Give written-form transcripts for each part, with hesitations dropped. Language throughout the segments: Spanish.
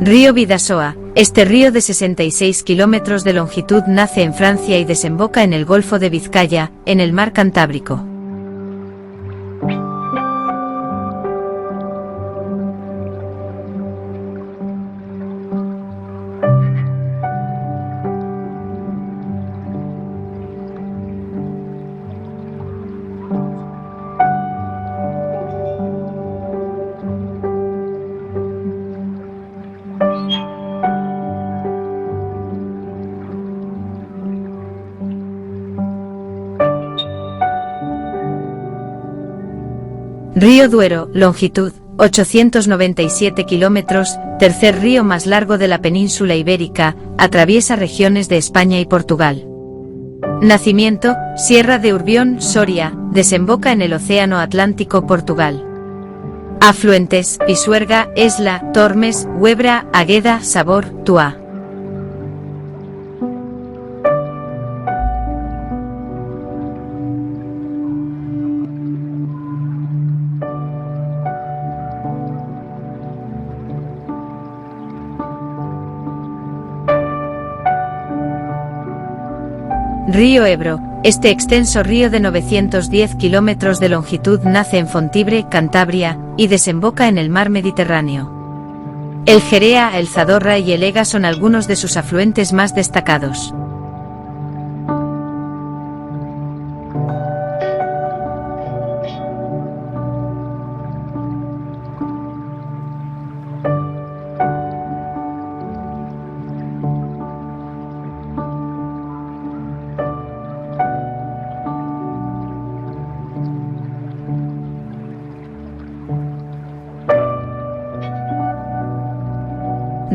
Río Bidasoa. Este río de 66 kilómetros de longitud nace en Francia y desemboca en el Golfo de Vizcaya, en el mar Cantábrico. Río Duero, longitud, 897 kilómetros, tercer río más largo de la península ibérica, atraviesa regiones de España y Portugal. Nacimiento, Sierra de Urbión, Soria, desemboca en el Océano Atlántico, Portugal. Afluentes, Pisuerga, Esla, Tormes, Huebra, Águeda, Sabor, Tua. Río Ebro. Este extenso río de 910 kilómetros de longitud nace en Fontibre, Cantabria, y desemboca en el mar Mediterráneo. El Jerea, el Zadorra y el Ega son algunos de sus afluentes más destacados.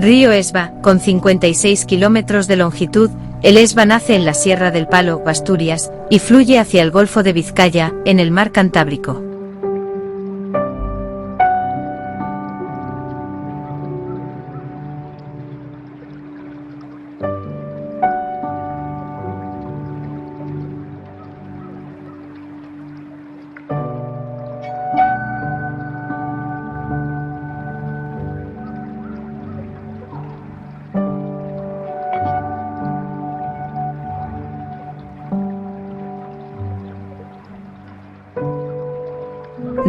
Río Esba, con 56 kilómetros de longitud, el Esba nace en la Sierra del Palo, Asturias, y fluye hacia el Golfo de Vizcaya, en el mar Cantábrico.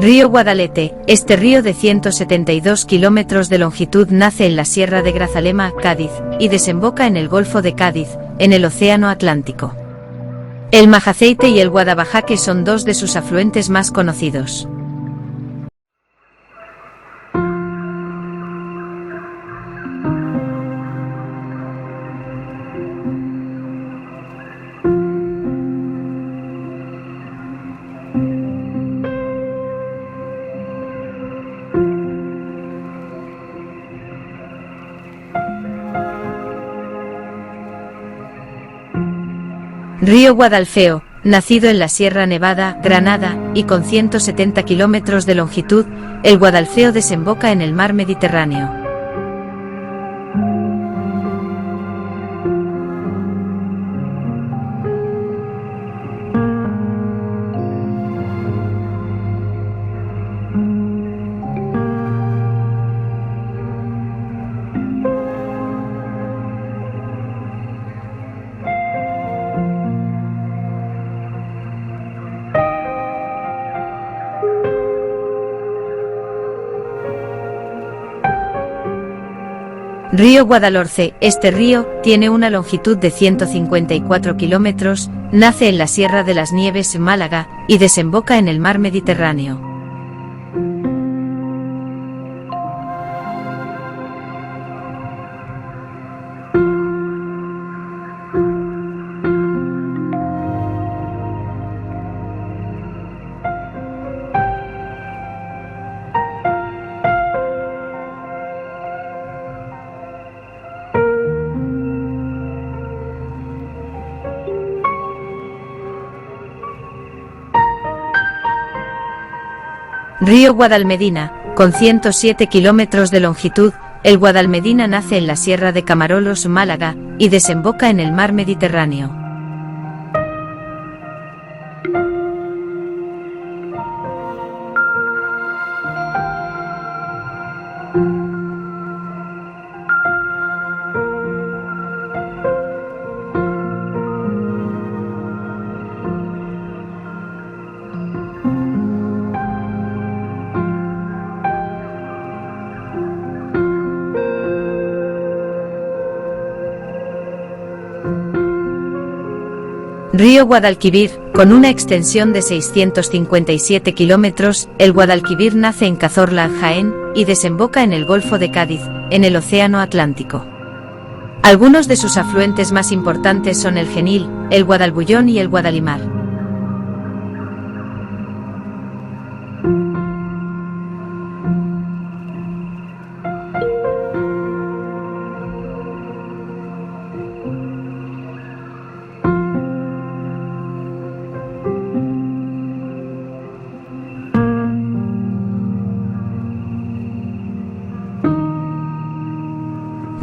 Río Guadalete. Este río de 172 kilómetros de longitud nace en la Sierra de Grazalema, Cádiz, y desemboca en el Golfo de Cádiz, en el Océano Atlántico. El Majaceite y el Guadabajaque son dos de sus afluentes más conocidos. Río Guadalfeo, nacido en la Sierra Nevada, Granada, y con 170 kilómetros de longitud, el Guadalfeo desemboca en el mar Mediterráneo. Río Guadalhorce. Este río tiene una longitud de 154 kilómetros, nace en la Sierra de las Nieves, Málaga, y desemboca en el mar Mediterráneo. Río Guadalmedina, con 107 kilómetros de longitud, el Guadalmedina nace en la Sierra de Camarolos, Málaga, y desemboca en el mar Mediterráneo. Río Guadalquivir, con una extensión de 657 kilómetros, el Guadalquivir nace en Cazorla, Jaén, y desemboca en el Golfo de Cádiz, en el Océano Atlántico. Algunos de sus afluentes más importantes son el Genil, el Guadalbullón y el Guadalimar.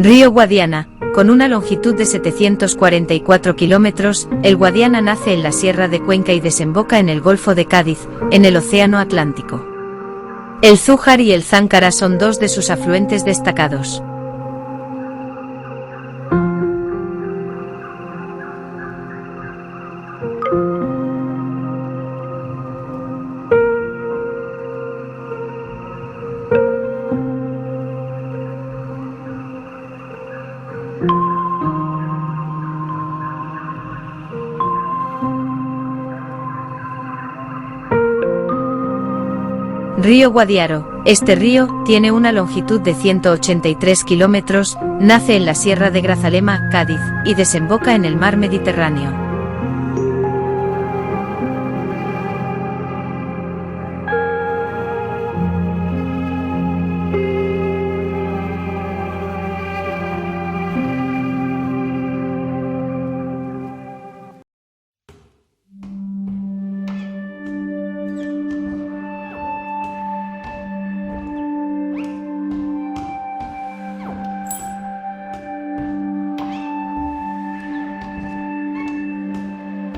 Río Guadiana, con una longitud de 744 kilómetros, el Guadiana nace en la Sierra de Cuenca y desemboca en el Golfo de Cádiz, en el Océano Atlántico. El Zújar y el Záncara son dos de sus afluentes destacados. Río Guadiaro. Este río tiene una longitud de 183 kilómetros, nace en la Sierra de Grazalema, Cádiz, y desemboca en el mar Mediterráneo.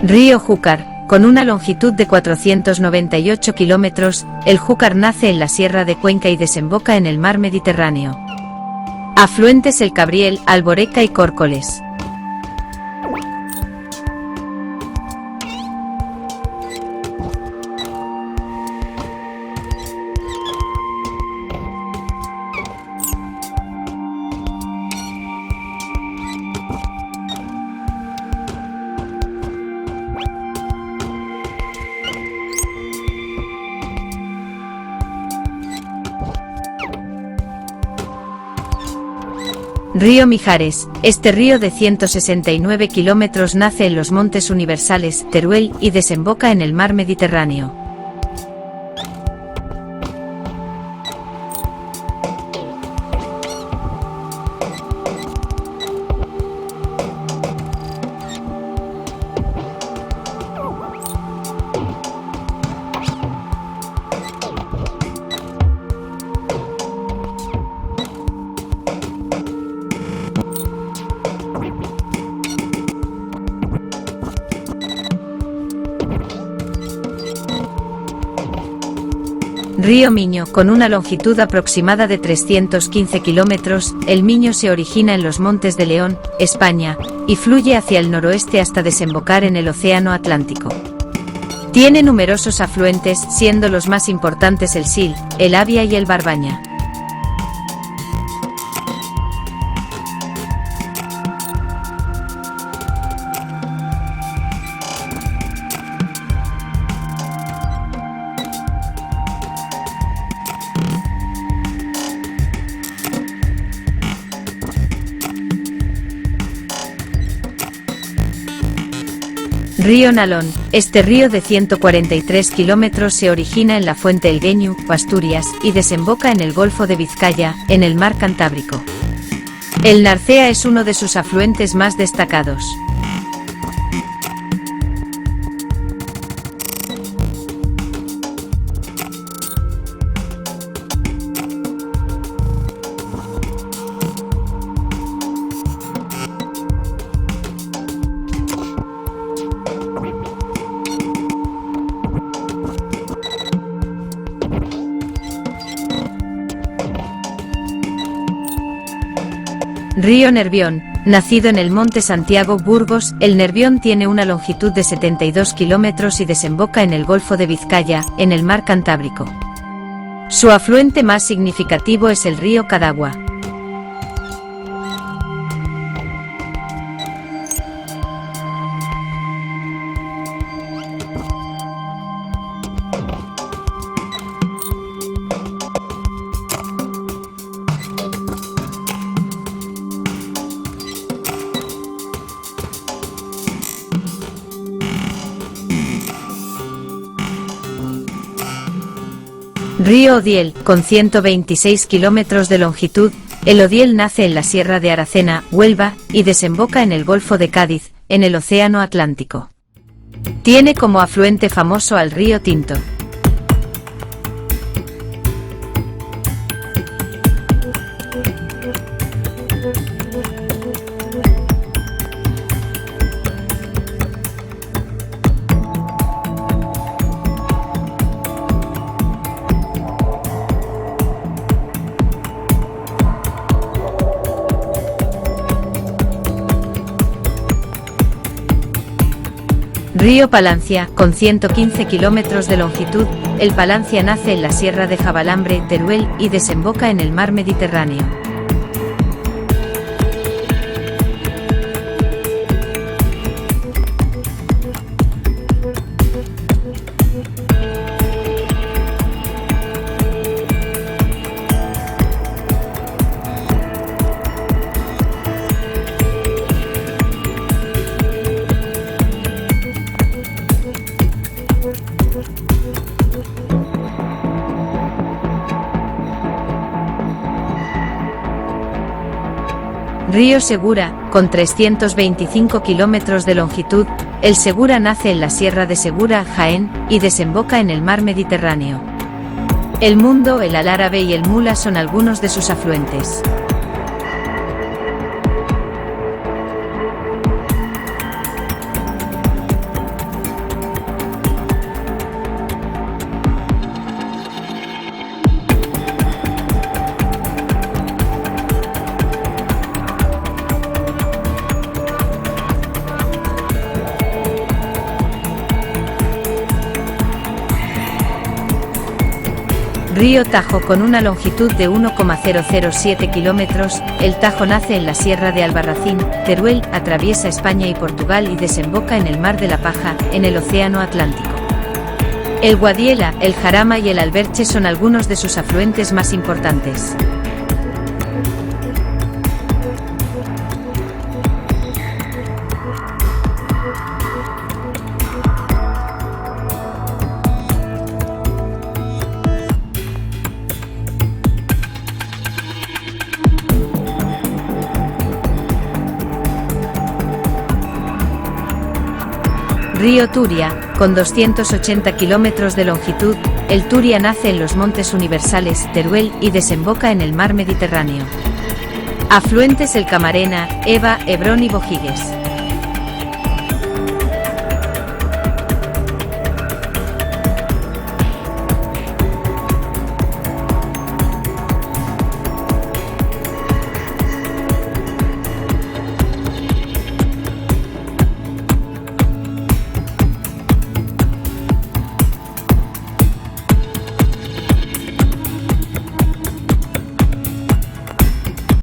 Río Júcar, con una longitud de 498 kilómetros, el Júcar nace en la Sierra de Cuenca y desemboca en el mar Mediterráneo. Afluentes el Cabriel, Alboreca y Córcoles. Río Mijares. Este río de 169 kilómetros nace en los Montes Universales, Teruel, y desemboca en el mar Mediterráneo. Río Miño, con una longitud aproximada de 315 kilómetros, el Miño se origina en los Montes de León, España, y fluye hacia el noroeste hasta desembocar en el Océano Atlántico. Tiene numerosos afluentes, siendo los más importantes el Sil, el Avia y el Barbaña. Río Nalón. Este río de 143 kilómetros se origina en la fuente El Gueñu, Asturias, y desemboca en el Golfo de Vizcaya, en el mar Cantábrico. El Narcea es uno de sus afluentes más destacados. Río Nervión, nacido en el Monte Santiago, Burgos, el Nervión tiene una longitud de 72 kilómetros y desemboca en el Golfo de Vizcaya, en el Mar Cantábrico. Su afluente más significativo es el río Cadagua. Río Odiel, con 126 kilómetros de longitud, el Odiel nace en la Sierra de Aracena, Huelva, y desemboca en el Golfo de Cádiz, en el Océano Atlántico. Tiene como afluente famoso al río Tinto. Río Palancia, con 115 kilómetros de longitud, el Palancia nace en la Sierra de Jabalambre, Teruel, y desemboca en el Mar Mediterráneo. Río Segura, con 325 kilómetros de longitud, el Segura nace en la Sierra de Segura, Jaén, y desemboca en el Mar Mediterráneo. El Mundo, el Alárabe y el Mula son algunos de sus afluentes. Río Tajo, con una longitud de 1,007 kilómetros, el Tajo nace en la Sierra de Albarracín, Teruel, atraviesa España y Portugal y desemboca en el Mar de la Paja, en el Océano Atlántico. El Guadiela, el Jarama y el Alberche son algunos de sus afluentes más importantes. Río Turia, con 280 kilómetros de longitud, el Turia nace en los Montes Universales, Teruel, y desemboca en el Mar Mediterráneo. Afluentes el Camarena, Eva, Hebrón y Bojigues.